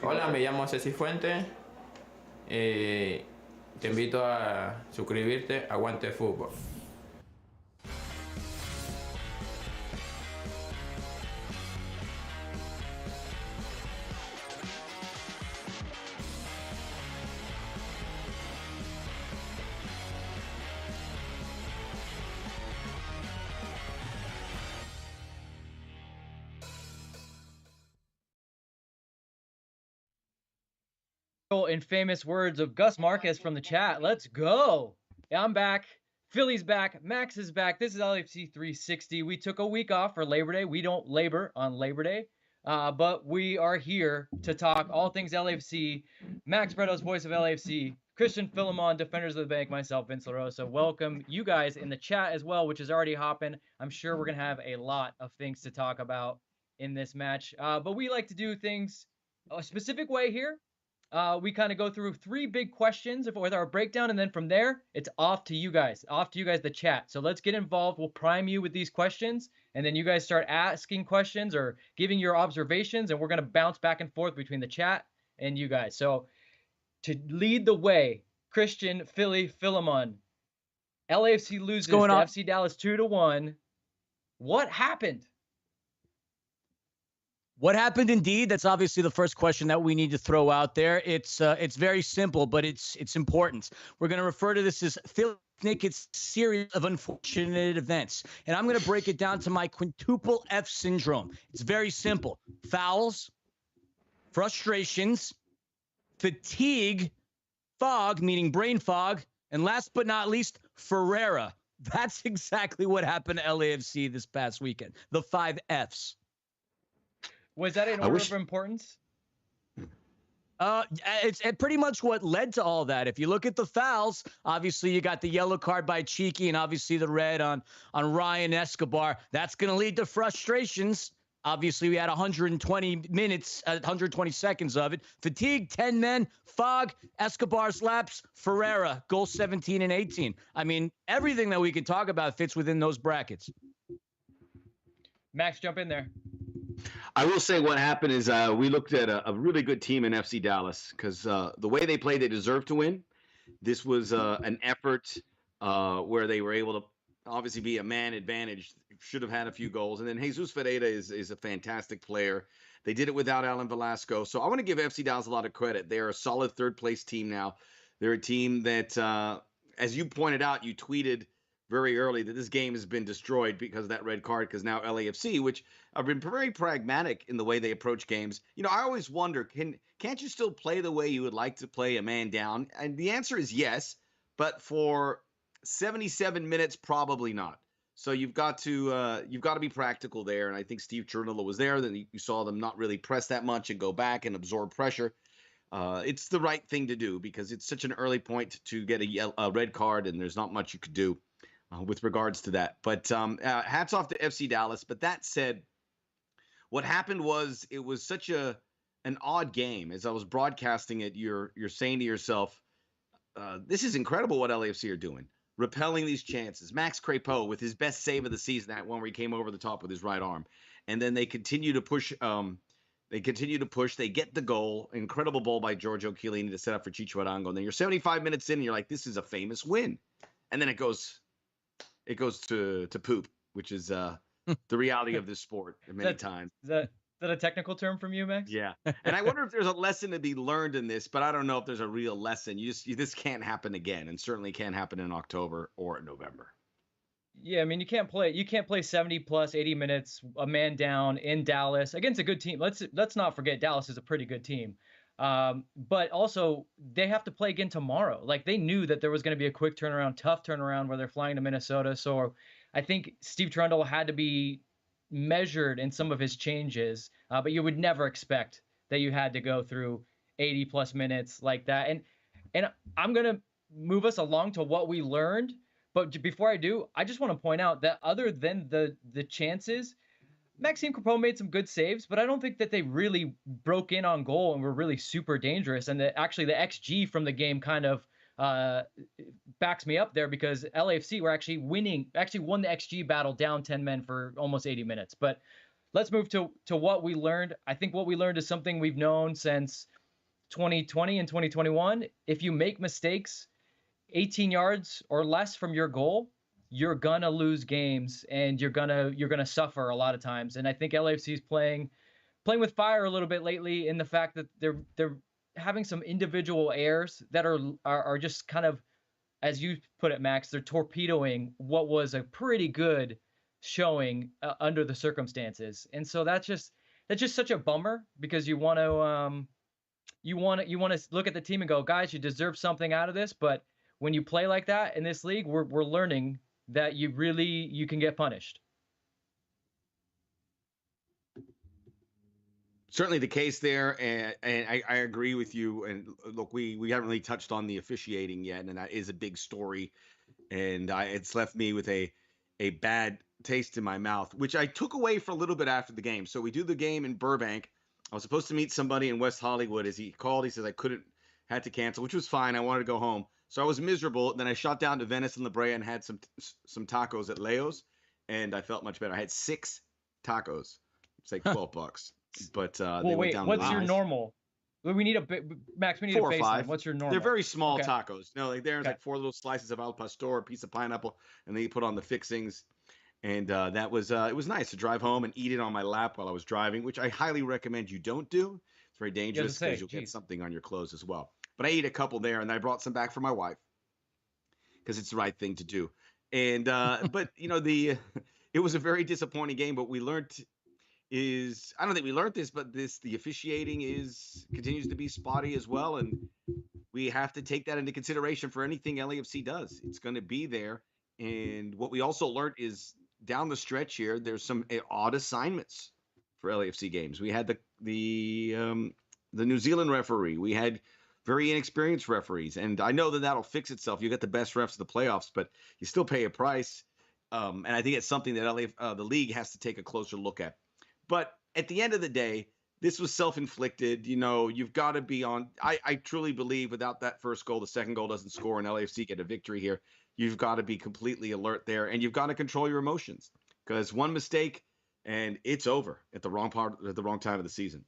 Hola, me llamo Ceci Fuente. Te invito a suscribirte a Aguante Fútbol. In famous words of Gus Marquez from the chat, let's go. Yeah, I'm back. Philly's back. Max is back. This is LAFC 360. We took a week off for Labor Day. We don't labor on Labor Day, but we are here to talk all things LAFC. Max Bretos, voice of LAFC. Christian Filimon, Defenders of the Bank. Myself, Vince La Rosa. Welcome you guys in the chat as well, which is already hopping. I'm sure we're going to have a lot of things to talk about in this match, but we like to do things a specific way here. We kind of go through 3 big questions with our breakdown, and then from there, it's off to you guys, the chat. So let's get involved. We'll prime you with these questions, and then you guys start asking questions or giving your observations, and we're going to bounce back and forth between the chat and you guys. So to lead the way, Christian, Filimon, LAFC loses to FC Dallas 2-1. What happened? What happened indeed? That's obviously the first question that we need to throw out there. It's very simple, but it's important. We're going to refer to this as Phil Knickett's series of unfortunate events. And I'm going to break it down to my quintuple F syndrome. It's very simple. Fouls, frustrations, fatigue, fog, meaning brain fog, and last but not least, Ferreira. That's exactly what happened to LAFC this past weekend. The 5 Fs. Was that in order of importance? It's pretty much what led to all that. If you look at the fouls, obviously you got the yellow card by Cheeky and obviously the red on Ryan Escobar. That's going to lead to frustrations. Obviously, we had 120 minutes, 120 seconds of it. Fatigue, 10 men. Fog, Escobar's laps. Ferreira, goal 17 and 18. I mean, everything that we could talk about fits within those brackets. Max, jump in there. I will say what happened is we looked at a really good team in FC Dallas because the way they played, they deserved to win. This was an effort where they were able to obviously be a man advantage. Should have had a few goals. And then Jesus Ferreira is a fantastic player. They did it without Alan Velasco. So I want to give FC Dallas a lot of credit. They are a solid third-place team now. They're a team that, as you pointed out, you tweeted very early that this game has been destroyed because of that red card, because now LAFC, which have been very pragmatic in the way they approach games. You know, I always wonder, can't you still play the way you would like to play a man down? And the answer is yes, but for 77 minutes, probably not. So you've got to be practical there. And I think Steve Chernobyl was there. Then you saw them not really press that much and go back and absorb pressure. It's the right thing to do because it's such an early point to get a red card, and there's not much you could do with regards to that. But hats off to FC Dallas. But that said, what happened was it was such an odd game. As I was broadcasting it, you're saying to yourself, this is incredible what LAFC are doing. Repelling these chances. Max Crepeau with his best save of the season, that one where he came over the top with his right arm. And then they continue to push. They get the goal. Incredible ball by Giorgio Chiellini to set up for Chicho Arango. And then you're 75 minutes in, and you're like, this is a famous win. And then it goes to poop, which is the reality of this sport many times. Is that a technical term from you, Max? Yeah. And I wonder if there's a lesson to be learned in this, but I don't know if there's a real lesson. This can't happen again, and certainly can't happen in October or November. Yeah, I mean, you can't play 70 plus 80 minutes, a man down in Dallas against a good team. Let's not forget Dallas is a pretty good team. But also they have to play again tomorrow. Like, they knew that there was going to be a quick turnaround, tough turnaround where they're flying to Minnesota. So I think Steve Trundle had to be measured in some of his changes, but you would never expect that you had to go through 80 plus minutes like that. And I'm going to move us along to what we learned. But before I do, I just want to point out that other than the chances, Maxime Crepeau made some good saves, but I don't think that they really broke in on goal and were really super dangerous. And actually the XG from the game kind of backs me up there, because LAFC were actually won the XG battle down 10 men for almost 80 minutes. But let's move to what we learned. I think what we learned is something we've known since 2020 and 2021. If you make mistakes 18 yards or less from your goal, you're gonna lose games and you're gonna suffer a lot of times. And I think LAFC is playing with fire a little bit lately in the fact that they're having some individual errors that are just kind of, as you put it, Max, they're torpedoing what was a pretty good showing under the circumstances. And so that's just such a bummer, because you want to look at the team and go, guys, you deserve something out of this. But when you play like that in this league, we're learning that you can get punished. Certainly the case there, and I agree with you. And look, we haven't really touched on the officiating yet, and that is a big story. And it's left me with a bad taste in my mouth, which I took away for a little bit after the game. So we do the game in Burbank. I was supposed to meet somebody in West Hollywood. As he called, he says I had to cancel, which was fine. I wanted to go home. So I was miserable. Then I shot down to Venice and La Brea and had some tacos at Leo's, and I felt much better. I had 6 tacos. It's like $12. But they went down. What's your normal? We need Max. We need 4 a or baseline. 5. What's your normal? They're very small Okay. tacos. No, like there's like 4 little slices of al pastor, a piece of pineapple, and then you put on the fixings. And that was it was nice to drive home and eat it on my lap while I was driving, which I highly recommend you don't do. It's very dangerous because you'll get something on your clothes as well. But I ate a couple there, and I brought some back for my wife because it's the right thing to do. And but it was a very disappointing game. But we learned is, I don't think we learned this, but the officiating continues to be spotty as well, and we have to take that into consideration for anything LAFC does. It's going to be there. And what we also learned is down the stretch here, there's some odd assignments for LAFC games. We had the New Zealand referee. We had very inexperienced referees, and I know that that'll fix itself. You get the best refs of the playoffs, but you still pay a price. And I think it's something that the league has to take a closer look at. But at the end of the day, this was self-inflicted. You've got to be on. I truly believe without that first goal, the second goal doesn't score, and LAFC get a victory here. You've got to be completely alert there, and you've got to control your emotions, because one mistake and it's over at the wrong time of the season.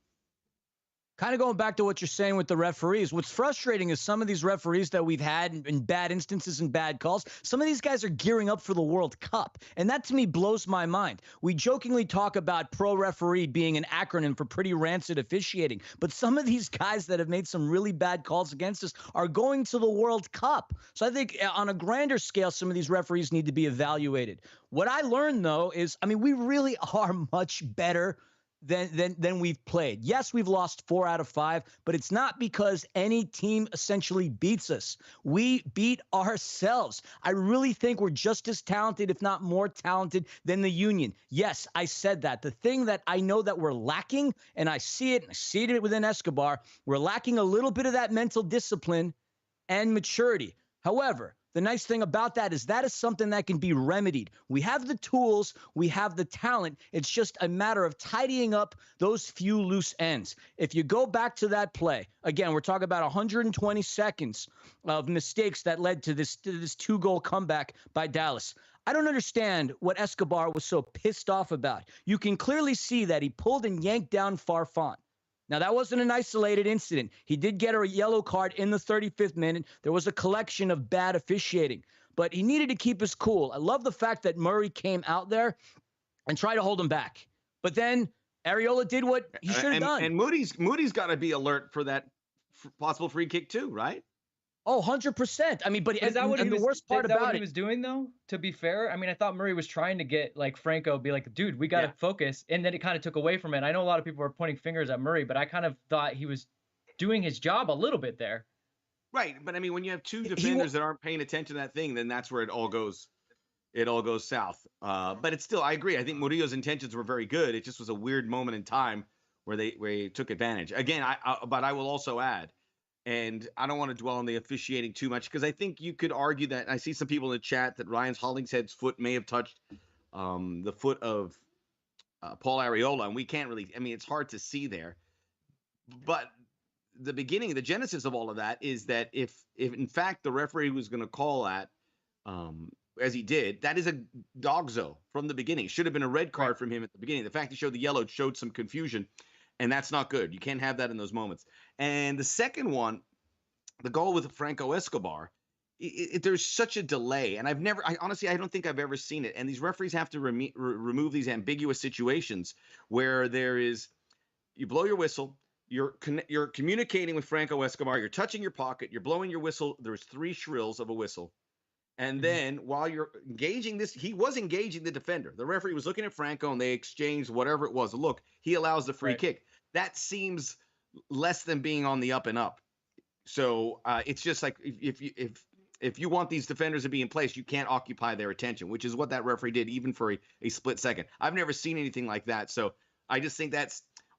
Kind of going back to what you're saying with the referees, what's frustrating is some of these referees that we've had in bad instances and bad calls, some of these guys are gearing up for the World Cup. And that to me blows my mind. We jokingly talk about pro referee being an acronym for pretty rancid officiating. But some of these guys that have made some really bad calls against us are going to the World Cup. So I think on a grander scale, some of these referees need to be evaluated. What I learned, though, is, we really are much better than we've played. Yes, we've lost 4 out of 5, but it's not because any team essentially beats us. We beat ourselves. I really think we're just as talented, if not more talented, than the Union. Yes, I said that. The thing that I know that we're lacking, and I see it within Escobar, we're lacking a little bit of that mental discipline and maturity. However, the nice thing about that is something that can be remedied. We have the tools, we have the talent. It's just a matter of tidying up those few loose ends. If you go back to that play, again, we're talking about 120 seconds of mistakes that led to this 2-goal comeback by Dallas. I don't understand what Escobar was so pissed off about. You can clearly see that he pulled and yanked down Farfan. Now, that wasn't an isolated incident. He did get a yellow card in the 35th minute. There was a collection of bad officiating, but he needed to keep his cool. I love the fact that Murray came out there and tried to hold him back. But then Areola did what he should have done. And Moody's got to be alert for that possible free kick too, right? Oh, 100%. But is that what the worst part about he was doing, though? To be fair, I thought Murray was trying to get Franco, be like, dude, we got to focus, and then it kind of took away from it. I know a lot of people were pointing fingers at Murray, but I kind of thought he was doing his job a little bit there. Right, but when you have 2 defenders that aren't paying attention to that thing, then that's where it all goes south. But it's still, I agree. I think Murillo's intentions were very good. It just was a weird moment in time where he took advantage. Again, but I will also add. And I don't want to dwell on the officiating too much, because I think you could argue that, I see some people in the chat, that Ryan Hollingshead's foot may have touched the foot of Paul Areola, and we can't really, it's hard to see there. But the genesis of all of that is that if in fact the referee was going to call that, as he did, that is a dogzo from the beginning. Should have been a red card from him at the beginning. The fact he showed the yellow showed some confusion, and that's not good. You can't have that in those moments. And the second one, the goal with Franco Escobar, there's such a delay, and honestly, I don't think I've ever seen it. And these referees have to remove these ambiguous situations where you blow your whistle, you're communicating with Franco Escobar, you're touching your pocket, you're blowing your whistle. There's 3 shrills of a whistle. And then while you're engaging this, he was engaging the defender. The referee was looking at Franco, and they exchanged whatever it was. Look, he allows the free kick. That seems less than being on the up and up. So it's just like if you want these defenders to be in place, you can't occupy their attention, which is what that referee did, even for a split second. I've never seen anything like that. So I just think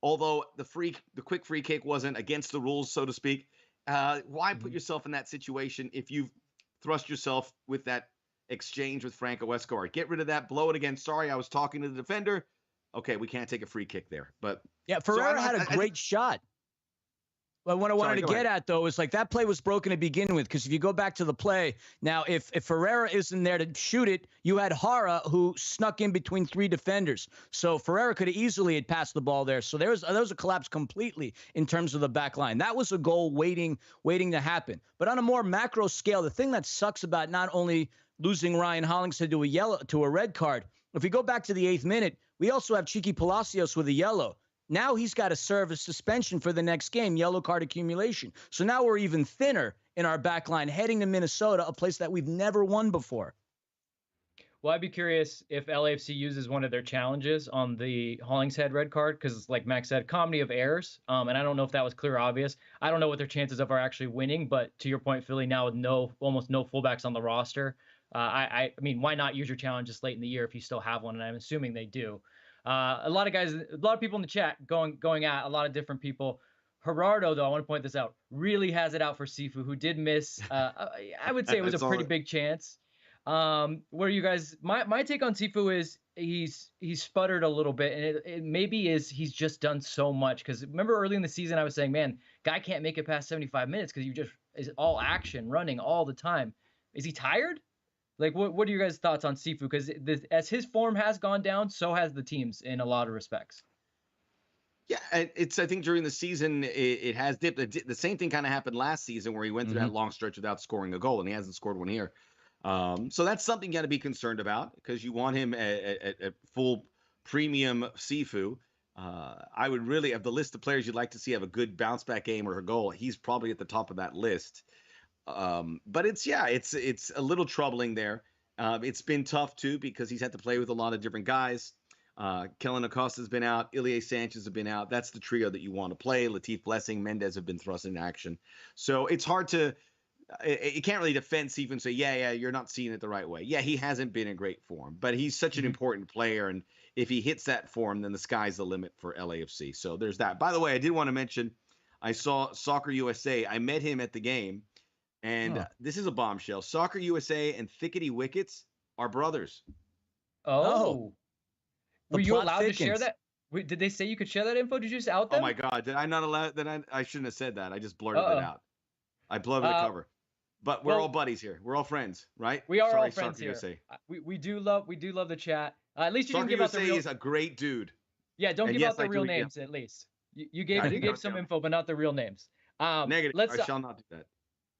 although the quick free kick wasn't against the rules, so to speak, why put yourself in that situation if you've thrust yourself with that exchange with Franco Escobar? Get rid of that, blow it again. Sorry, I was talking to the defender. Okay, we can't take a free kick there. But yeah, Ferreira had a great shot. But what I wanted to get at, though, is like that play was broken to begin with, because if you go back to the play, now if Ferreira isn't there to shoot it, you had Hara who snuck in between 3 defenders. So Ferreira could have easily had passed the ball there. So there was a collapse completely in terms of the back line. That was a goal waiting to happen. But on a more macro scale, the thing that sucks about not only losing Ryan Hollingshead to a red card, if we go back to the 8th minute, we also have Chiqui Palacios with a yellow. Now he's got to serve a suspension for the next game, yellow card accumulation. So now we're even thinner in our back line heading to Minnesota, a place that we've never won before. Well, I'd be curious if LAFC uses one of their challenges on the Hollingshead red card, because like Max said, comedy of errors. And I don't know if that was clear or obvious. I don't know what their chances of are actually winning, but to your point, Philly, now with almost no fullbacks on the roster, I mean, why not use your challenges late in the year if you still have one? And I'm assuming they do. A lot of people in the chat going at a lot of different people. Gerardo, though, I want to point this out, really has it out for Sifu, who did miss. I would say it was a pretty big chance. What are you guys? My take on Sifu is he's sputtered a little bit, and it maybe is he's just done so much. Because remember early in the season, I was saying, man, guy can't make it past 75 minutes because is all action, running all the time. Is he tired? Like, what are your guys' thoughts on Sifu? Because as his form has gone down, so has the team's in a lot of respects. Yeah, I think during the season it has dipped. The same thing kind of happened last season where he went through that long stretch without scoring a goal, and he hasn't scored one here. So that's something you got to be concerned about, because you want him at full premium Sifu. I would really, of the list of players you'd like to see have a good bounce back game or a goal, he's probably at the top of that list. But it's a little troubling there. It's been tough too, because he's had to play with a lot of different guys. Kellen Acosta's been out. Ilie Sanchez have been out. That's the trio that you want to play. Latif Blessing, Mendez have been thrust into action. So it's hard to, you can't really defend Sifu and say, yeah, you're not seeing it the right way. Yeah, he hasn't been in great form, but he's such an important player. And if he hits that form, then the sky's the limit for LAFC. So there's that. By the way, I did want to mention, I saw Soccer USA. I met him at the game. And this is a bombshell. Soccer USA and Thickety Wickets are brothers. Oh. Were you allowed to share that? Did they say you could share that info? Did you just out them? Oh, my God. Did I not allow that? I shouldn't have said that. I just blurted it out. I blurted the cover. But we're all buddies here. We're all friends, right? We are all friends Soccer here. USA. We do love the chat. At least you Soccer didn't give USA out the real... is a great dude. Yeah, don't give out the real names, at least. You gave some info, but not the real names. Negative. I shall not do that.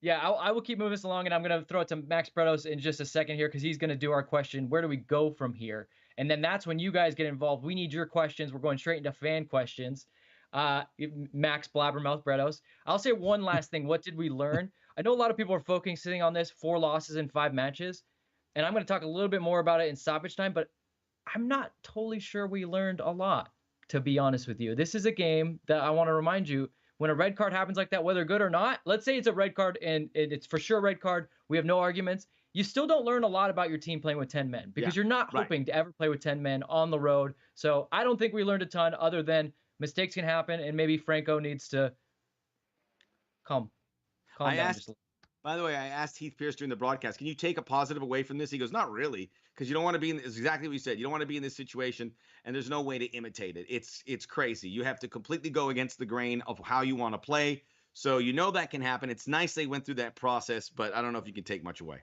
Yeah, I will keep moving this along, and I'm going to throw it to Max Bretos in just a second here, because he's going to do our question, where do we go from here? And then that's when you guys get involved. We need your questions. We're going straight into fan questions. Max Blabbermouth Bretos. I'll say one last thing. What did we learn? I know a lot of people are focusing on this, 4 losses in 5 matches, and I'm going to talk a little bit more about it in stoppage time, but I'm not totally sure we learned a lot, to be honest with you. This is a game that I want to remind you, when a red card happens like that, whether good or not, let's say it's a red card and it's for sure a red card, we have no arguments, you still don't learn a lot about your team playing with 10 men, because you're not hoping to ever play with 10 men on the road. So I don't think we learned a ton, other than mistakes can happen, and maybe Franco needs to calm down. By the way, I asked Heath Pierce during the broadcast, can you take a positive away from this? He goes, not really, because you don't want to be in, it's exactly what you said. You don't want to be in this situation, and there's no way to imitate it. It's crazy. You have to completely go against the grain of how you want to play. So that can happen. It's nice they went through that process, but I don't know if you can take much away.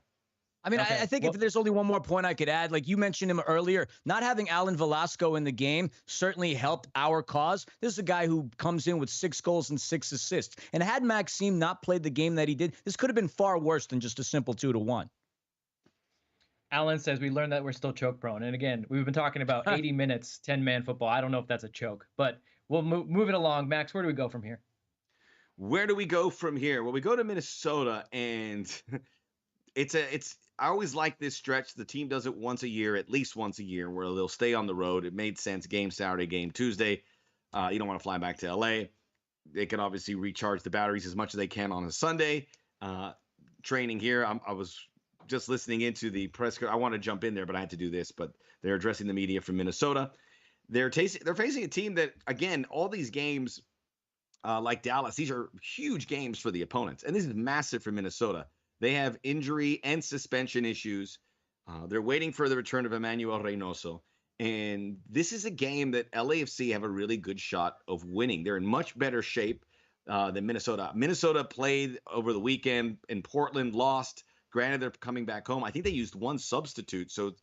I mean, Okay, I think well- if there's only one more point I could add, like you mentioned him earlier, not having Alan Velasco in the game certainly helped our cause. This is a guy who comes in with 6 goals and 6 assists. And had Maxime not played the game that he did, this could have been far worse than just a simple 2-1. Alan says we learned that we're still choke prone. And again, we've been talking about 80 minutes, 10-man football. I don't know if that's a choke, but we'll move it along. Max, where do we go from here? Where do we go from here? Well, we go to Minnesota, and I always like this stretch. The team does it once a year, at least once a year, where they'll stay on the road. It made sense. Game Saturday, game Tuesday. You don't want to fly back to LA. They can obviously recharge the batteries as much as they can on a Sunday. Training here, I was just listening into the press. I want to jump in there, but I had to do this. But they're addressing the media from Minnesota. They're facing a team that, again, all these games, like Dallas, these are huge games for the opponents, and this is massive for Minnesota. They have injury and suspension issues. They're waiting for the return of Emmanuel Reynoso. And this is a game that LAFC have a really good shot of winning. They're in much better shape than Minnesota. Minnesota played over the weekend in Portland, lost. Granted, they're coming back home. I think they used one substitute. So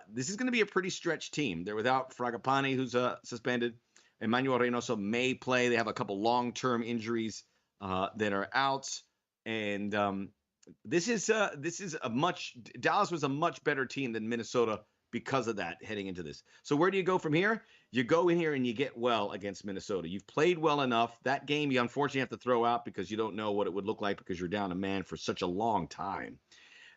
this is going to be a pretty stretched team. They're without Fragapane, who's suspended. Emmanuel Reynoso may play. They have a couple long-term injuries that are out. And Dallas was a much better team than Minnesota because of that heading into this. So where do you go from here? You go in here and you get well against Minnesota. You've played well enough. That game you unfortunately have to throw out because you don't know what it would look like because you're down a man for such a long time.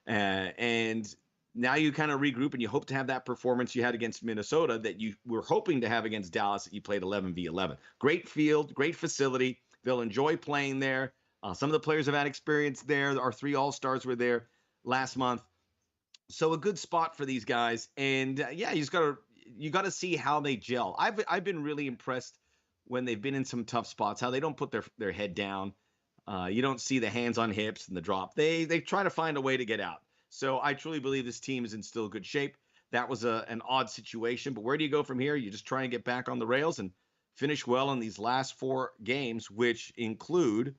And now you kind of regroup and you hope to have that performance you had against Minnesota that you were hoping to have against Dallas that you played 11v11. Great field, great facility. They'll enjoy playing there. Some of the players have had experience there. Our 3 All-Stars were there last month. So a good spot for these guys. And yeah, you got to see how they gel. I've been really impressed when they've been in some tough spots, how they don't put their head down. You don't see the hands on hips and the drop. They try to find a way to get out. So I truly believe this team is in still good shape. That was an odd situation, but where do you go from here? You just try and get back on the rails and finish well in these last 4 games, which include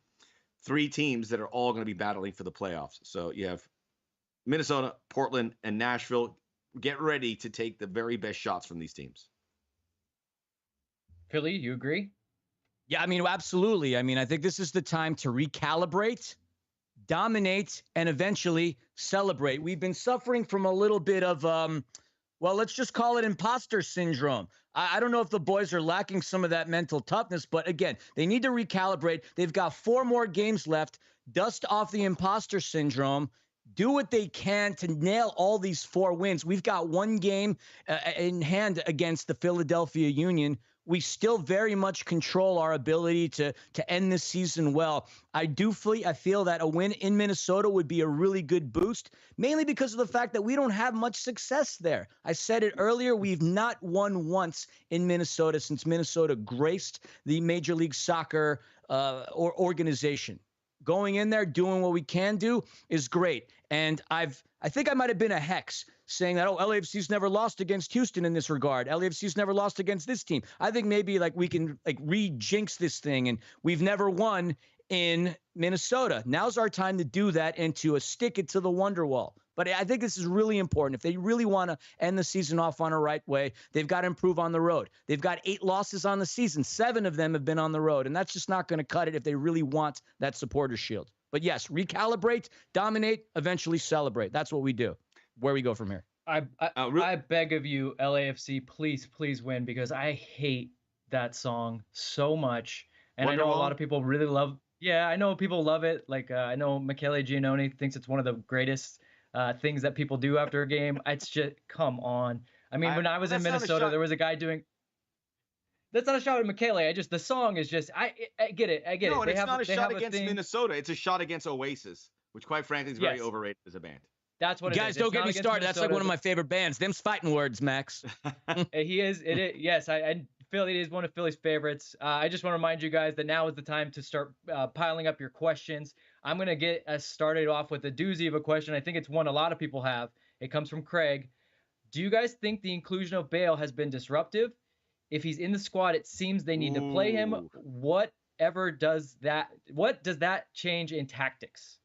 3 teams that are all going to be battling for the playoffs. So you have Minnesota, Portland, and Nashville. Get ready to take the very best shots from these teams. Philly, you agree? Yeah, I mean, absolutely. I mean, I think this is the time to recalibrate, dominate, and eventually celebrate. We've been suffering from a little bit of, well, let's just call it imposter syndrome. I don't know if the boys are lacking some of that mental toughness, but again, they need to recalibrate. They've got 4 more games left. Dust off the imposter syndrome. Do what they can to nail all these 4 wins. We've got 1 game in hand against the Philadelphia Union. We still very much control our ability to end this season well. I feel that a win in Minnesota would be a really good boost, mainly because of the fact that we don't have much success there. I said it earlier, we've not won once in Minnesota since Minnesota graced the Major League Soccer organization. Going in there, doing what we can do is great. And I think I might have been a hex saying that, LAFC's never lost against Houston in this regard. LAFC's never lost against this team. I think maybe we can re-jinx this thing, and we've never won in Minnesota. Now's our time to do that and to stick it to the Wonderwall. But I think this is really important. If they really want to end the season off on a right way, they've got to improve on the road. They've got 8 losses on the season. 7 of them have been on the road, and that's just not going to cut it if they really want that supporter shield. But yes, recalibrate, dominate, eventually celebrate. That's what we do. Where we go from here. I beg of you, LAFC, please win, because I hate that song so much. And I know a lot of people really love. Yeah, I know people love it. I know Michele Giannone thinks it's one of the greatest things that people do after a game. It's just, come on. I mean, when I was in Minnesota, there was a guy doing. That's not a shot at Michele. The song is just. I get it. No, and it's not a shot against Minnesota. It's a shot against Oasis, which, quite frankly, is very overrated as a band. That's what it is. Guys, don't get me started. That's one of my favorite bands. Them's fighting words, Max. He is. It is. Yes, I feel it is one of Philly's favorites. I just want to remind you guys that now is the time to start piling up your questions. I'm going to get us started off with a doozy of a question. I think it's one a lot of people have. It comes from Craig. Do you guys think the inclusion of Bale has been disruptive? If he's in the squad, it seems they need to play him. What does that change in tactics?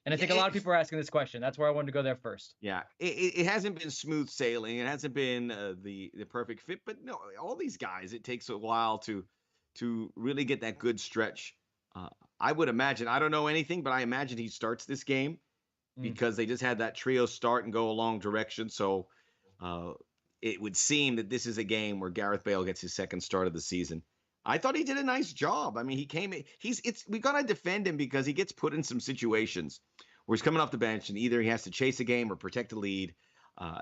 And I think a lot of people are asking this question. That's where I wanted to go there first. Yeah, it hasn't been smooth sailing. It hasn't been the perfect fit. But no, all these guys, it takes a while to really get that good stretch. I would imagine. I don't know anything, but I imagine he starts this game because they just had that trio start and go a long direction. So it would seem that this is a game where Gareth Bale gets his second start of the season. I thought he did a nice job. I mean, he came in. We got to defend him because he gets put in some situations where he's coming off the bench and either he has to chase a game or protect a lead.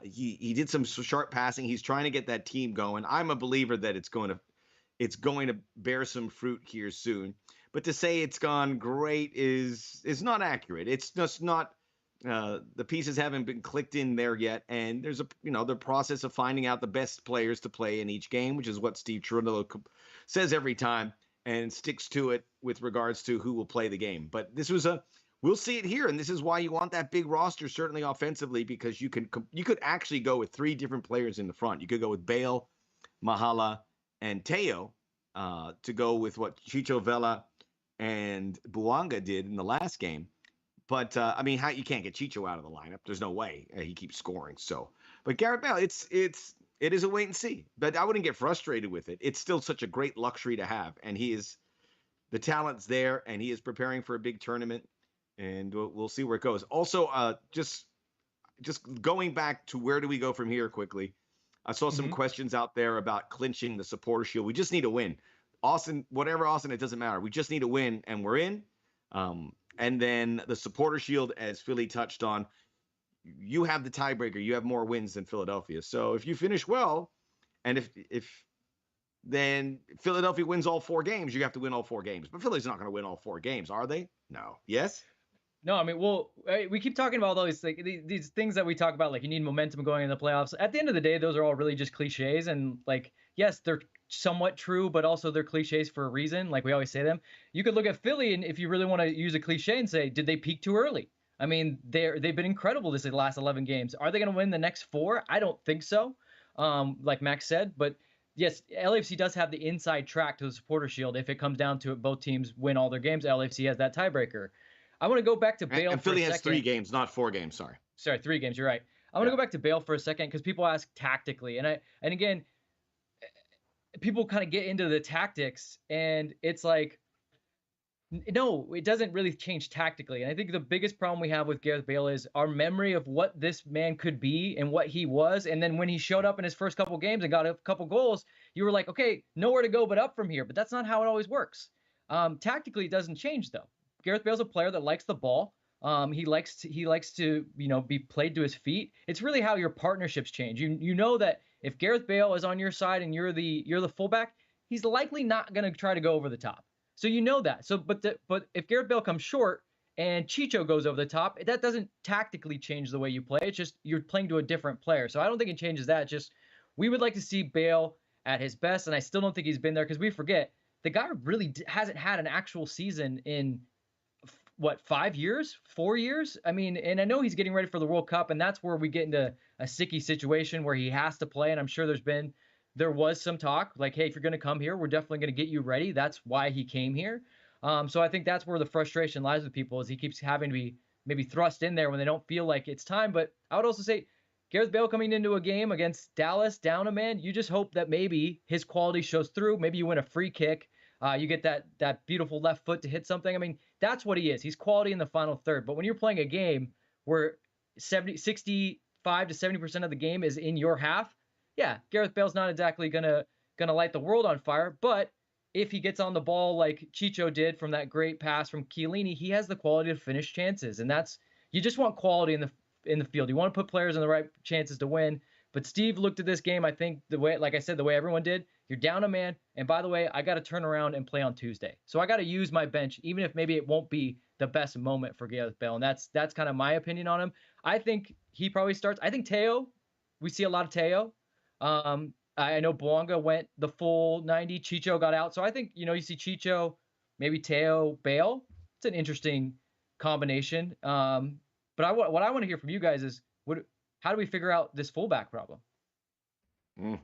He did some sharp passing. He's trying to get that team going. I'm a believer that it's going to bear some fruit here soon. But to say it's gone great is not accurate. It's just not. The pieces haven't been clicked in there yet, and there's the process of finding out the best players to play in each game, which is what Steve Cherundolo says every time and sticks to it with regards to who will play the game. But we'll see it here, and this is why you want that big roster, certainly offensively, because you could actually go with 3 different players in the front. You could go with Bale, Mahala, and Teo to go with what Chicho Vela and Buanga did in the last game. But I mean, you can't get Chicho out of the lineup. There's no way he keeps scoring. So, but Gareth Bale, it is a wait and see. But I wouldn't get frustrated with it. It's still such a great luxury to have, and the talent's there, and he is preparing for a big tournament, and we'll see where it goes. Also, just going back to where do we go from here quickly. I saw some questions out there about clinching the supporter shield. We just need a win. Austin, it doesn't matter. We just need a win, and we're in. And then the supporter shield, as Philly touched on, you have the tiebreaker. You have more wins than Philadelphia. So if you finish well, and if then Philadelphia wins all 4 games, you have to win all 4 games. But Philly's not going to win all 4 games, are they? No. Yes? No, I mean, we keep talking about all these these things that we talk about, like you need momentum going in the playoffs. At the end of the day, those are all really just cliches, and like, yes, they're somewhat true, but also they're cliches for a reason. Like we always say them. You could look at Philly, and if you really want to use a cliche and say, did they peak too early? I mean, they've been incredible this last 11 games. Are they going to win the next 4? I don't think so. Like Max said, but yes, LAFC does have the inside track to the supporter shield. If it comes down to it, both teams win all their games. LAFC has that tiebreaker. I want to go back to Bale. And Philly has 3 games, not 4 games. Sorry, 3 games. You're right. I want to go back to Bale for a second because people ask tactically, and again, people kind of get into the tactics, and it's like, no, it doesn't really change tactically. And I think the biggest problem we have with Gareth Bale is our memory of what this man could be and what he was. And then when he showed up in his first couple games and got a couple goals, you were like, okay, nowhere to go but up from here. But that's not how it always works. Tactically, it doesn't change though. Gareth Bale's a player that likes the ball. He likes to be played to his feet. It's really how your partnerships change. You know that if Gareth Bale is on your side and you're the fullback, he's likely not going to try to go over the top. So you know that. So but if Gareth Bale comes short and Chicho goes over the top, that doesn't tactically change the way you play. It's just you're playing to a different player. So I don't think it changes that. Just we would like to see Bale at his best, and I still don't think he's been there because we forget the guy really hasn't had an actual season in 5 years, 4 years? I mean, and I know he's getting ready for the World Cup, and that's where we get into a sticky situation where he has to play. And I'm sure there was some talk like, hey, if you're going to come here, we're definitely going to get you ready. That's why he came here. So I think that's where the frustration lies with people is he keeps having to be maybe thrust in there when they don't feel like it's time. But I would also say Gareth Bale coming into a game against Dallas down a man, you just hope that maybe his quality shows through. Maybe you win a free kick. You get that beautiful left foot to hit something. I mean, that's what he is. He's quality in the final third. But when you're playing a game where 65 to 70% of the game is in your half, yeah, Gareth Bale's not exactly gonna light the world on fire. But if he gets on the ball like Chicho did from that great pass from Chiellini, he has the quality to finish chances. And you just want quality in the field. You want to put players in the right chances to win. But Steve looked at this game, I think, the way everyone did. You're down a man, and by the way, I got to turn around and play on Tuesday. So I got to use my bench, even if maybe it won't be the best moment for Gareth Bale. And that's kind of my opinion on him. I think he probably starts. I think Teo, we see a lot of Teo. I know Buanga went the full 90. Chicho got out. So I think, you see Chicho, maybe Teo, Bale. It's an interesting combination. But what I want to hear from you guys is how do we figure out this fullback problem?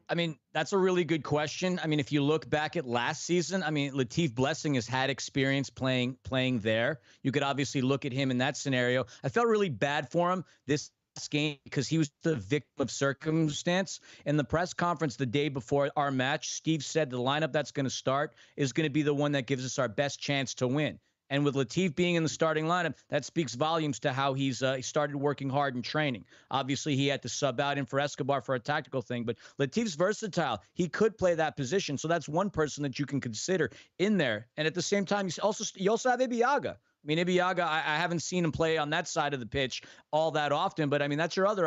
I mean, that's a really good question. I mean, if you look back at last season, I mean, Latif Blessing has had experience playing there. You could obviously look at him in that scenario. I felt really bad for him this game because he was the victim of circumstance. In the press conference the day before our match, Steve said the lineup that's going to start is going to be the one that gives us our best chance to win. And with Latif being in the starting lineup, that speaks volumes to how he started working hard in training. Obviously, he had to sub out in for Escobar for a tactical thing, but Latif's versatile. He could play that position, so that's one person that you can consider in there. And at the same time, you also have Ibiaga. I mean, Ibiaga, I haven't seen him play on that side of the pitch all that often, but I mean, that's your other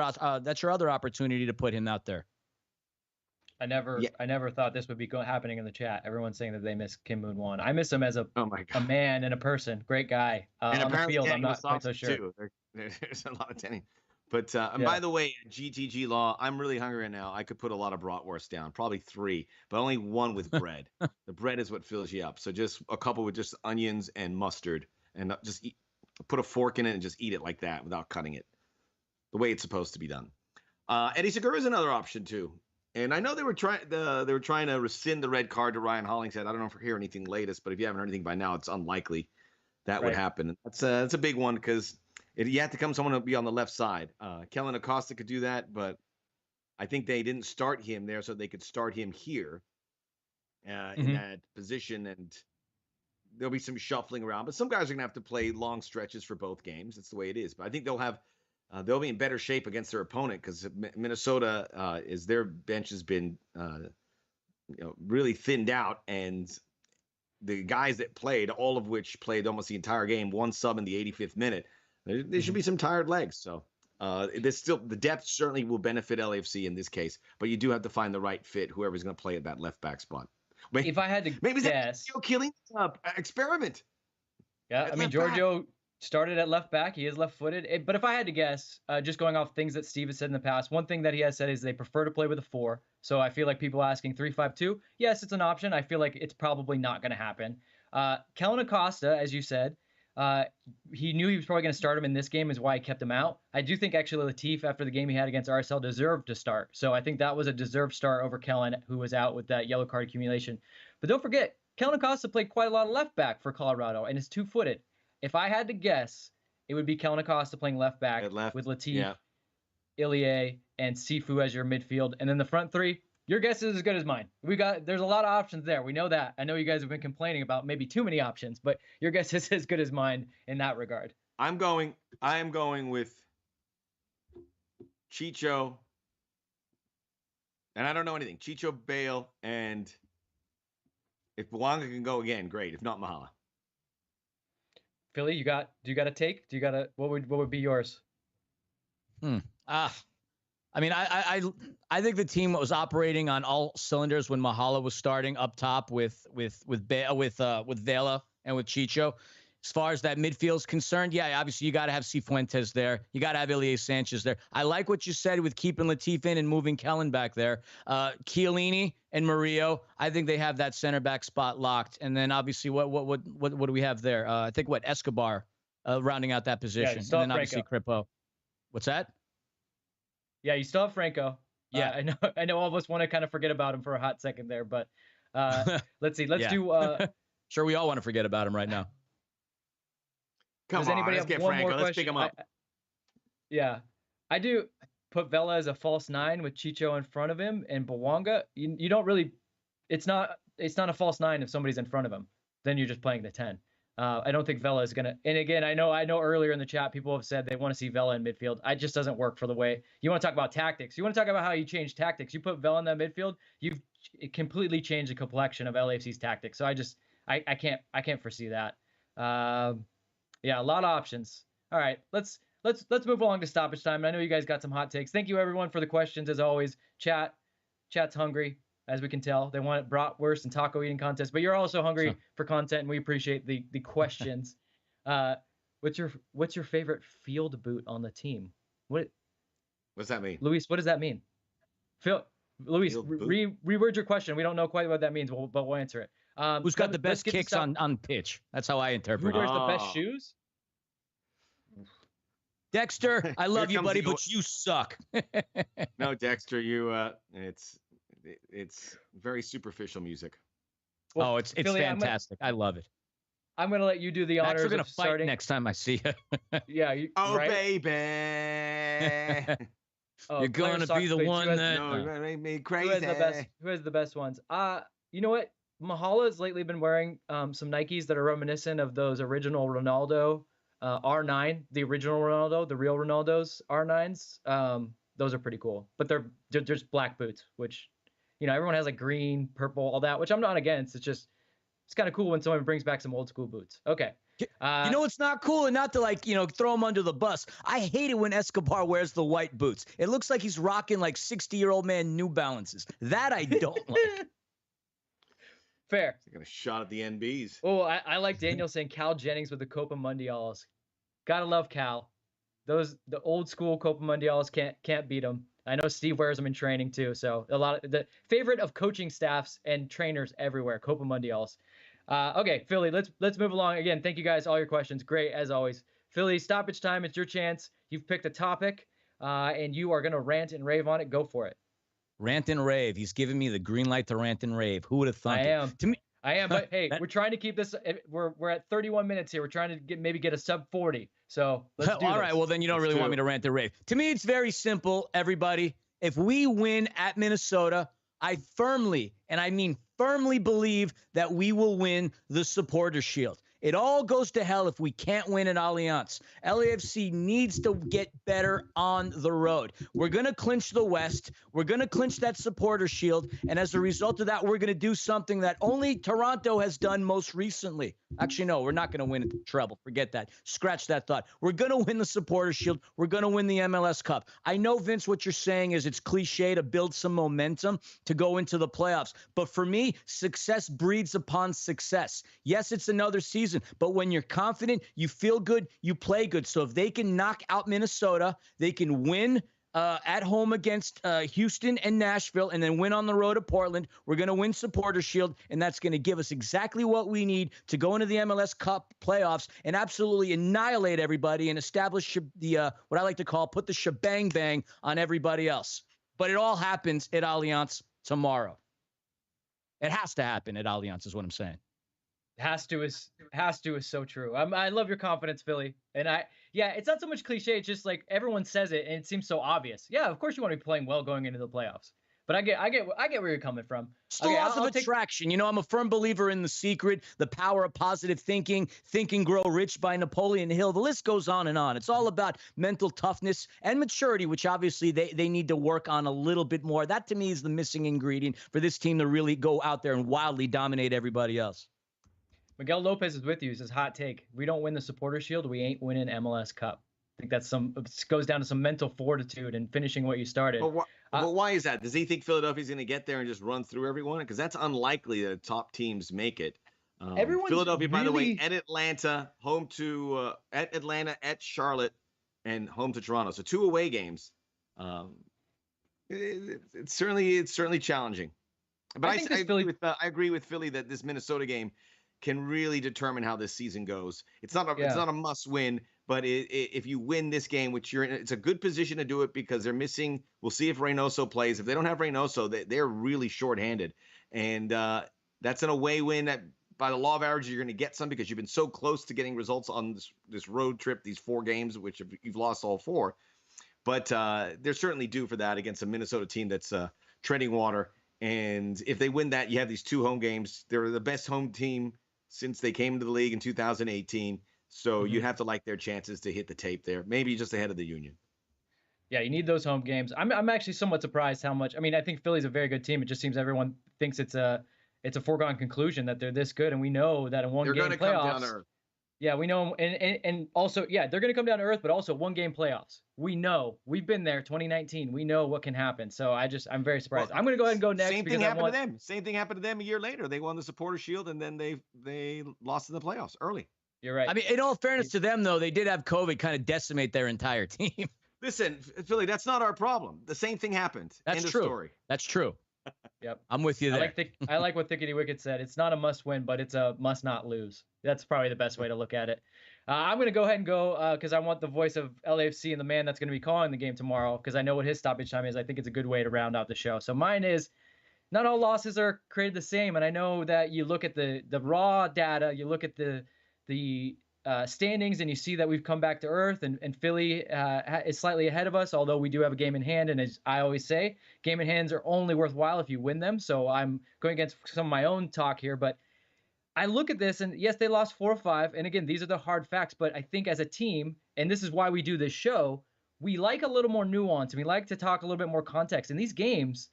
opportunity to put him out there. I never thought this would be happening in the chat. Everyone's saying that they miss Kim Moon-Won. I miss him as a man and a person. Great guy. And on the field, Danny I'm not quite so sure. Too. There's a lot of Danny. But and by the way, GTG Law, I'm really hungry right now. I could put a lot of bratwurst down, probably 3, but only 1 with bread. The bread is what fills you up. So just a couple with just onions and mustard, and just put a fork in it and just eat it like that without cutting it, the way it's supposed to be done. Eddie Segura is another option too. And I know they were trying to rescind the red card to Ryan Hollingshead. I don't know if we hear anything latest, but if you haven't heard anything by now, it's unlikely that would happen. That's a big one because you have to come someone to be on the left side. Kellen Acosta could do that, but I think they didn't start him there so they could start him here in that position, and there'll be some shuffling around. But some guys are going to have to play long stretches for both games. That's the way it is. But I think they'll be in better shape against their opponent because Minnesota their bench has been really thinned out, and the guys that played, all of which played almost the entire game, 1 sub in the 85th minute, there should be some tired legs. So the depth certainly will benefit LAFC in this case, but you do have to find the right fit, whoever's going to play at that left back spot. If I had to maybe guess, Giorgio killing experiment. Yeah, I mean Giorgio started at left back. He is left-footed. But if I had to guess, just going off things that Steve has said in the past, one thing that he has said is they prefer to play with a 4. So I feel like people asking 3-5-2, yes, it's an option. I feel like it's probably not going to happen. Kellen Acosta, as you said, he knew he was probably going to start him in this game, is why he kept him out. I do think actually Latif, after the game he had against RSL, deserved to start. So I think that was a deserved start over Kellen, who was out with that yellow card accumulation. But don't forget, Kellen Acosta played quite a lot of left back for Colorado and is 2-footed. If I had to guess, it would be Kellen Acosta playing left back with Latif, Ilie, and Sifu as your midfield. And then the front 3, your guess is as good as mine. There's a lot of options there. We know that. I know you guys have been complaining about maybe too many options, but your guess is as good as mine in that regard. I am going with Chicho, and I don't know anything. Chicho, Bale, and if Bouanga can go again, great. If not, Mahala. Philly, do you got a take? What would be yours? I mean, I think the team was operating on all cylinders when Mahala was starting up top with Vela and with Chicho. As far as that midfield is concerned, yeah, obviously you got to have Cifuentes there. You got to have Ilie Sanchez there. I like what you said with keeping Latif in and moving Kellen back there. Chiellini and Murillo, I think they have that center back spot locked. And then obviously what do we have there? I think Escobar rounding out that position. Yeah, and then obviously Kripo. What's that? Yeah, you still have Franco. Yeah, I know all of us want to kind of forget about him for a hot second there, but let's see. Let's do. Sure, we all want to forget about him right now. Does anybody have one more question? Let's pick him up. I do put Vela as a false 9 with Chicho in front of him, and Bouanga. You don't really. It's not a false 9 if somebody's in front of him. Then you're just playing the 10. I don't think Vela is gonna. And again, I know earlier in the chat people have said they want to see Vela in midfield. It just doesn't work for the way you want to talk about tactics. You want to talk about how you change tactics. You put Vela in that midfield, you've completely changed the complexion of LAFC's tactics. So I can't foresee that. Yeah, a lot of options. All right, let's move along to stoppage time. I know you guys got some hot takes. Thank you everyone for the questions as always. Chat's hungry, as we can tell. They want bratwurst and taco eating contest, but you're also hungry for content, and we appreciate the questions. What's your favorite field boot on the team? What's that mean? Luis, what does that mean? Luis, reword your question. We don't know quite what that means, but we'll answer it. Who's got the best kicks on pitch? That's how I interpret it. Who wears the best shoes? Dexter, I love you, buddy, but you suck. No, Dexter, It's very superficial music. Well, Oh, it's Philly, fantastic. I love it. I'm gonna let you do the Max, honors we're gonna of fight starting. next time I see you. Yeah, Oh, right? baby. Oh, You're Claire gonna Sox be the Fades, one that. No, you're gonna make me who has crazy. the best ones? You know what? Mahala's lately been wearing some Nikes that are reminiscent of those original Ronaldo R9, the original Ronaldo, the real Ronaldo's R9s. Those are pretty cool, but they're just black boots, which, you know, everyone has like green, purple, all that, which I'm not against. It's kind of cool when someone brings back some old school boots. Okay. You know it's not cool, and not to like, you know, throw him under the bus. I hate it when Escobar wears the white boots. It looks like he's rocking like 60-year-old man New Balances. That I don't like. Fair. Got a shot at the NBs. Oh, I like Daniel saying Cal Jennings with the Copa Mundials. Gotta love Cal. The old school Copa Mundials can't beat them. I know Steve wears them in training too. So a lot of the favorite of coaching staffs and trainers everywhere. Copa Mundials. Okay, Philly. Let's move along again. Thank you guys, all your questions, great as always. Philly, stoppage time. It's your chance. You've picked a topic, and you are gonna rant and rave on it. Go for it. Rant and rave. He's giving me the green light to rant and rave. Who would have thought? I am, but hey, we're trying to keep this. We're at 31 minutes here. We're trying to maybe get a sub 40. So let's do this. All right. Well, then you don't really want me to rant and rave. To me, it's very simple. Everybody, if we win at Minnesota, I firmly, and I mean firmly, believe that we will win the Supporters Shield. It all goes to hell if we can't win at Allianz. LAFC needs to get better on the road. We're going to clinch the West. We're going to clinch that Supporter Shield. And as a result of that, we're going to do something that only Toronto has done most recently. Actually, no, we're not going to win the treble. Forget that. Scratch that thought. We're going to win the Supporter Shield. We're going to win the MLS Cup. I know, Vince, what you're saying is it's cliche to build some momentum to go into the playoffs. But for me, success breeds upon success. Yes, it's another season, but when you're confident, you feel good, you play good. So if they can knock out Minnesota, they can win at home against Houston and Nashville, and then win on the road at Portland. We're going to win Supporter Shield, and that's going to give us exactly what we need to go into the MLS Cup playoffs and absolutely annihilate everybody and establish the what I like to call put the shebang bang on everybody else. But it all happens at Allianz tomorrow. It has to happen at Allianz is what I'm saying. Has to is so true. I love your confidence, Philly. And it's not so much cliche. It's just like everyone says it, and it seems so obvious. Yeah, of course you want to be playing well going into the playoffs. But I get where you're coming from. It's the laws of attraction. You know, I'm a firm believer in The Secret, the power of positive thinking, Think and Grow Rich by Napoleon Hill. The list goes on and on. It's all about mental toughness and maturity, which obviously they need to work on a little bit more. That to me is the missing ingredient for this team to really go out there and wildly dominate everybody else. Miguel Lopez is with you. He says, hot take. We don't win the Supporter Shield, we ain't winning MLS Cup. I think that's goes down to some mental fortitude and finishing what you started. But why is that? Does he think Philadelphia's going to get there and just run through everyone? Because that's unlikely that top teams make it. Philadelphia, by the way, at Atlanta, home to at Atlanta, at Charlotte, and home to Toronto. So 2 away games. It's certainly challenging. But I agree with Philly that this Minnesota game can really determine how this season goes. It's not a must win, but if you win this game, which you're in, it's a good position to do it because they're missing. We'll see if Reynoso plays. If they don't have Reynoso, they're really shorthanded, and that's an away win that by the law of averages you're going to get some because you've been so close to getting results on this road trip, these 4 games, which you've lost all 4. But they're certainly due for that against a Minnesota team that's treading water. And if they win that, you have these 2 home games. They're the best home team since they came to the league in 2018. So you have to like their chances to hit the tape there, maybe just ahead of the Union. Yeah, you need those home games. I'm actually somewhat surprised how much. I mean, I think Philly's a very good team. It just seems everyone thinks it's a foregone conclusion that they're this good, and we know that in one game playoffs. Come down to earth. Yeah, we know, and also, yeah, they're going to come down to earth, but also 1 game playoffs. We know, we've been there, 2019. We know what can happen. So I'm very surprised. Well, I'm going to go ahead and go next. Same thing happened to them. Same thing happened to them a year later. They won the Supporters Shield, and then they lost in the playoffs early. You're right. I mean, in all fairness to them, though, they did have COVID kind of decimate their entire team. Listen, Philly, that's not our problem. The same thing happened. That's End true. of story. That's true. Yep. I'm with you there. I like what Thickety Wicked said. It's not a must win, but it's a must not lose. That's probably the best way to look at it. I'm going to go ahead and go because I want the voice of LAFC and the man that's going to be calling the game tomorrow because I know what his stoppage time is. I think it's a good way to round out the show. So mine is not all losses are created the same. And I know that you look at the raw data, you look at the standings, and you see that we've come back to earth, and Philly is slightly ahead of us, although we do have a game in hand. And as I always say, game in hands are only worthwhile if you win them. So I'm going against some of my own talk here, but I look at this, and yes, they lost 4-5. And again, these are the hard facts, but I think as a team, and this is why we do this show, we like a little more nuance, and we like to talk a little bit more context. In these games,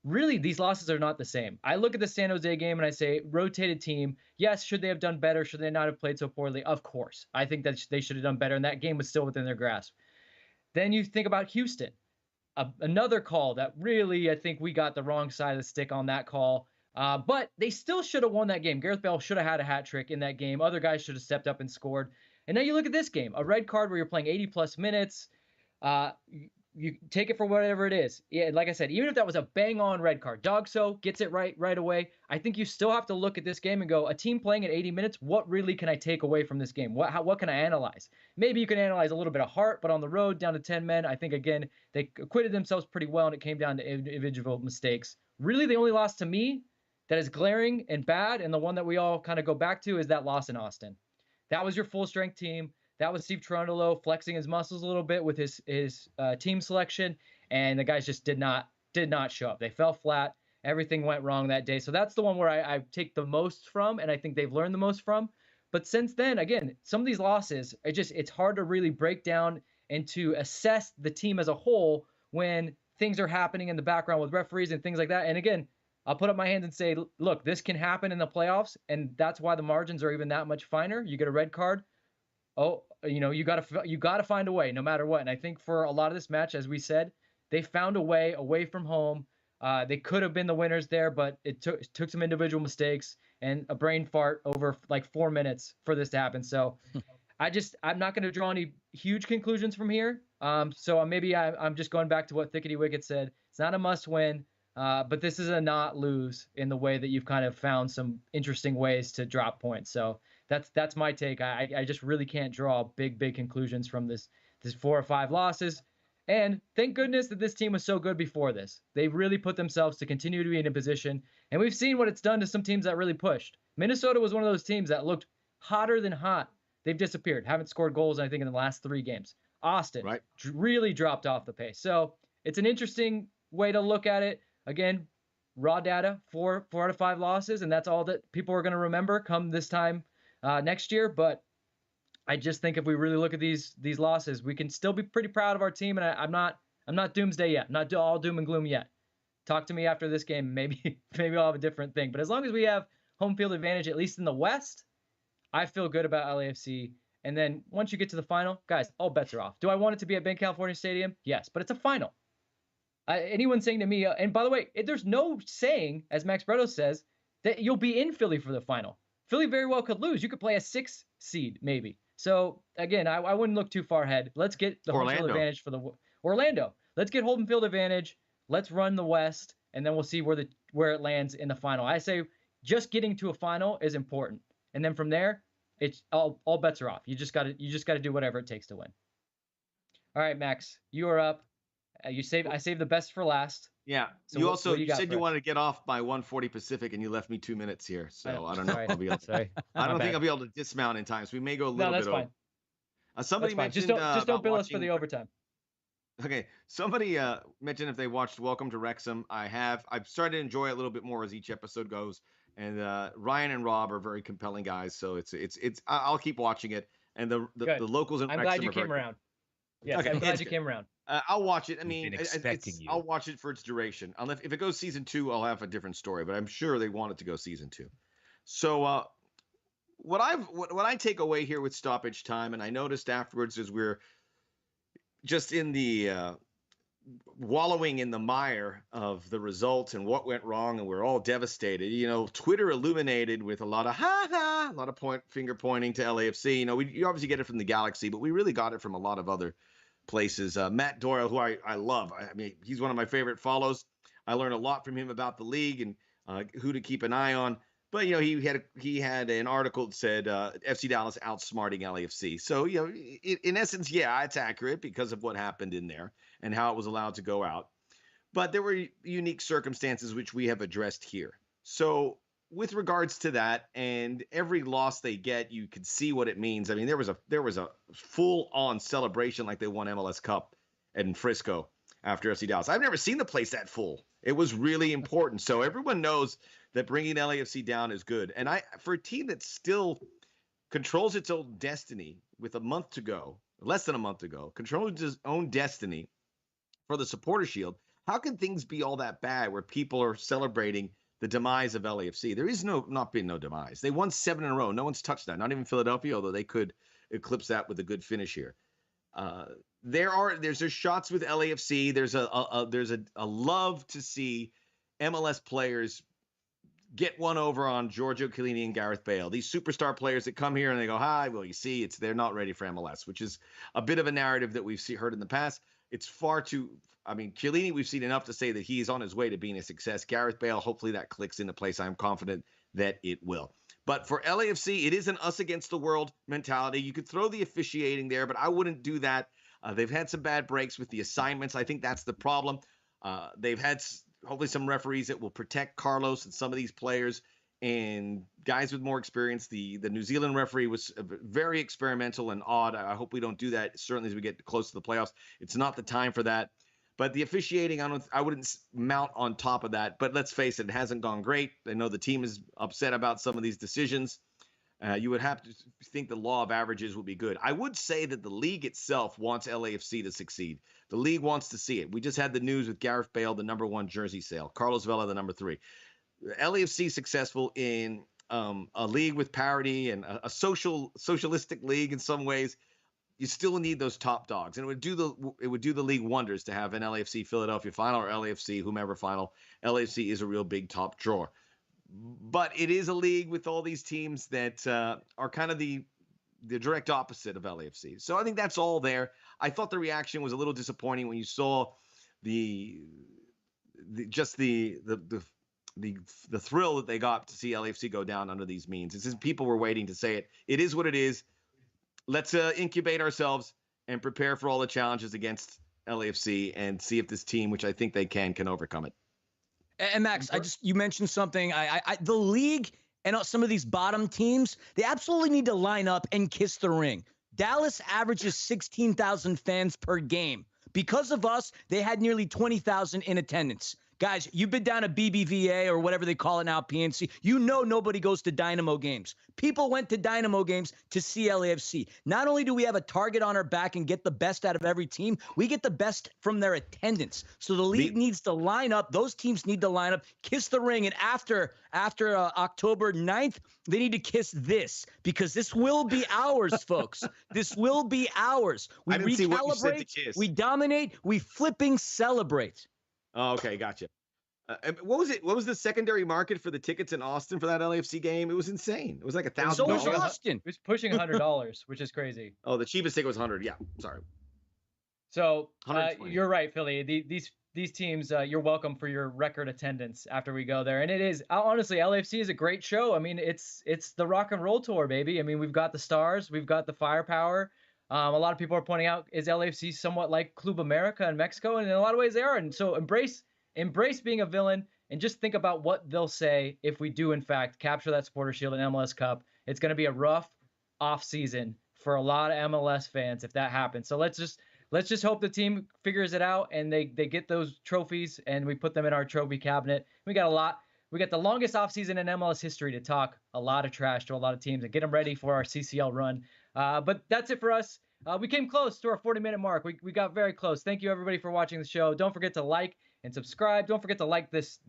really, these losses are not the same. I look at the San Jose game and I say, rotated team. Yes, should they have done better? Should they not have played so poorly? Of course. I think that they should have done better, and that game was still within their grasp. Then you think about Houston, another call that really, I think we got the wrong side of the stick on that call. But they still should have won that game. Gareth Bale should have had a hat trick in that game. Other guys should have stepped up and scored. And now you look at this game, a red card where you're playing 80-plus minutes. You take it for whatever it is. Yeah, like I said, even if that was a bang-on red card, Dogso gets it right away. I think you still have to look at this game and go, a team playing at 80 minutes, what really can I take away from this game? What can I analyze? Maybe you can analyze a little bit of heart, but on the road, down to 10 men, I think, again, they acquitted themselves pretty well, and it came down to individual mistakes. Really, the only loss to me that is glaring and bad, and the one that we all kind of go back to, is that loss in Austin. That was your full-strength team. That was Steve Cherundolo flexing his muscles a little bit with his team selection, and the guys just did not show up. They fell flat. Everything went wrong that day. So that's the one where I take the most from, and I think they've learned the most from. But since then, again, some of these losses, it's hard to really break down and to assess the team as a whole when things are happening in the background with referees and things like that. And again, I'll put up my hands and say, look, this can happen in the playoffs, and that's why the margins are even that much finer. You get a red card. Oh, you got to find a way no matter what. And I think for a lot of this match, as we said, they found a way away from home. They could have been the winners there, but it took some individual mistakes and a brain fart over like 4 minutes for this to happen. So I'm not going to draw any huge conclusions from here. So maybe I'm just going back to what Thickety Wicket said. It's not a must win, but this is a not lose in the way that you've kind of found some interesting ways to drop points. So that's my take. I just really can't draw big conclusions from this 4 or 5 losses. And thank goodness that this team was so good before this. They really put themselves to continue to be in a position. And we've seen what it's done to some teams that really pushed. Minnesota was one of those teams that looked hotter than hot. They've disappeared. Haven't scored goals, I think, in the last 3 games. Austin really dropped off the pace. So it's an interesting way to look at it. Again, raw data, 4 out of 5 losses. And that's all that people are going to remember come this time next year. But I just think if we really look at these losses, we can still be pretty proud of our team. And I'm not doomsday yet. I'm not all doom and gloom yet. Talk to me after this game. Maybe I'll have a different thing. But as long as we have home field advantage, at least in the West, I feel good about LAFC. And then once you get to the final, guys, all bets are off. Do I want it to be at Bank California Stadium? Yes, but it's a final. Anyone saying to me, and by the way, there's no saying, as Max Bretos says, that you'll be in Philly for the final. Philly very well could lose. You could play a 6 seed, maybe. So, again, I wouldn't look too far ahead. Let's get the home field advantage for the Orlando. Let's get home field advantage. Let's run the West, and then we'll see where it lands in the final. I say just getting to a final is important. And then from there, it's all bets are off. You just got to do whatever it takes to win. All right, Max, you are up. I saved the best for last. Yeah. So you said you wanted to get off by 1:40 Pacific, and you left me 2 minutes here. So I don't know. Sorry. I'll be able to, I don't think I'll be able to dismount in time. So we may go a little bit over. Somebody mentioned just don't bill us for the overtime. Okay. Somebody mentioned if they watched Welcome to Wrexham. I've started to enjoy it a little bit more as each episode goes. And Ryan and Rob are very compelling guys, so it's I'll keep watching it. And the locals in Wrexham. I'm glad you came around. Yes, okay, I'm glad you came around. I'll watch it. I mean, I'll watch it for its duration. If it goes season 2, I'll have a different story. But I'm sure they want it to go season 2. So what I take away here with stoppage time, and I noticed afterwards as we're just in the wallowing in the mire of the results and what went wrong, and we're all devastated. Twitter illuminated with a lot of a lot of finger pointing to LAFC. You obviously get it from the Galaxy, but we really got it from a lot of other places. Matt Doyle, who I love. I mean, he's one of my favorite follows. I learned a lot from him about the league and who to keep an eye on. But he had an article that said FC Dallas outsmarting LAFC. So in essence, yeah, it's accurate because of what happened in there and how it was allowed to go out. but there were unique circumstances which we have addressed here. So with regards to that, and every loss they get, you could see what it means. I mean, there was a full-on celebration like they won MLS Cup in Frisco after FC Dallas. I've never seen the place that full. It was really important. So everyone knows that bringing LAFC down is good. And for a team that still controls its own destiny with a month to go, less than a month to go, controls its own destiny for the Supporter Shield, how can things be all that bad where people are celebrating the demise of LAFC? There is not been no demise. They won 7 in a row. No one's touched that. Not even Philadelphia, although they could eclipse that with a good finish here. There's shots with LAFC. There's a love to see MLS players get one over on Giorgio Chiellini and Gareth Bale. These superstar players that come here and they go, hi, well, you see, they're not ready for MLS, which is a bit of a narrative that we've heard in the past. It's far too, Chiellini, we've seen enough to say that he is on his way to being a success. Gareth Bale, hopefully that clicks into place. I'm confident that it will. But for LAFC, it is an us against the world mentality. You could throw the officiating there, but I wouldn't do that. They've had some bad breaks with the assignments. I think that's the problem. They've had hopefully some referees that will protect Carlos and some of these players and guys with more experience. The New Zealand referee was very experimental and odd. I hope we don't do that, certainly as we get close to the playoffs. It's not the time for that. But the officiating, I wouldn't mount on top of that. But let's face it, it hasn't gone great. I know the team is upset about some of these decisions. You would have to think the law of averages would be good. I would say that the league itself wants LAFC to succeed. The league wants to see it. We just had the news with Gareth Bale, the #1 jersey sale. Carlos Vela, the #3. LAFC successful in a league with parity and a socialistic league in some ways. You still need those top dogs, and it would do the league wonders to have an LAFC Philadelphia final or LAFC whomever final. LAFC is a real big top drawer. But it is a league with all these teams that are kind of the direct opposite of LAFC. So I think that's all there. I thought the reaction was a little disappointing when you saw the thrill that they got to see LAFC go down under these means. It's just people were waiting to say it. It is what it is. Let's incubate ourselves and prepare for all the challenges against LAFC and see if this team, which I think they can overcome it. And Max, you mentioned something. The league and some of these bottom teams, they absolutely need to line up and kiss the ring. Dallas averages 16,000 fans per game. Because of us, they had nearly 20,000 in attendance. Guys, you've been down to BBVA or whatever they call it now, PNC. You know nobody goes to Dynamo games. People went to Dynamo games to see LAFC. Not only do we have a target on our back and get the best out of every team, we get the best from their attendance. So the league needs to line up. Those teams need to line up, kiss the ring. And after October 9th, they need to kiss this because this will be ours, folks. This will be ours. We recalibrate, we dominate, we flipping celebrate. Oh, okay, gotcha. What was it? What was the secondary market for the tickets in Austin for that LAFC game? It was insane. It was like $1,000. So was Austin. It was pushing $100, which is crazy. Oh, the cheapest ticket was 100. Yeah, sorry. So you're right, Philly. These teams, you're welcome for your record attendance after we go there. And it is honestly, LAFC is a great show. I mean, it's the rock and roll tour, baby. I mean, we've got the stars, we've got the firepower. A lot of people are pointing out, is LAFC somewhat like Club America in Mexico? And in a lot of ways they are. And so embrace being a villain and just think about what they'll say if we do, in fact, capture that Supporter Shield and MLS Cup. It's going to be a rough off season for a lot of MLS fans if that happens. So let's just hope the team figures it out and they get those trophies and we put them in our trophy cabinet. We got the longest offseason in MLS history to talk a lot of trash to a lot of teams and get them ready for our CCL run. But that's it for us. We came close to our 40-minute mark. We got very close. Thank you, everybody, for watching the show. Don't forget to like and subscribe. Don't forget to like this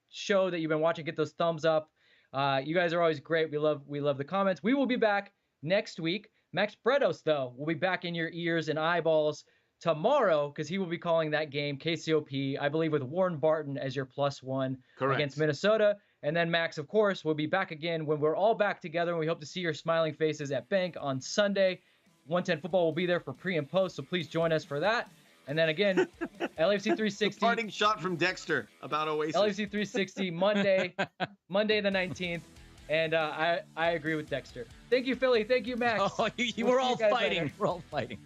show that you've been watching. Get those thumbs up. You guys are always great. We love the comments. We will be back next week. Max Bretos, though, will be back in your ears and eyeballs tomorrow because he will be calling that game, KCOP, I believe, with Warren Barton as your +1 against Minnesota. And then Max, of course, will be back again when we're all back together. And we hope to see your smiling faces at Bank on Sunday. 110 Football will be there for pre and post, so please join us for that. And then again, LAFC 360. Parting shot from Dexter about Oasis. LAFC 360 Monday the 19th. And I agree with Dexter. Thank you, Philly. Thank you, Max. Oh, you were all fighting. We're all fighting.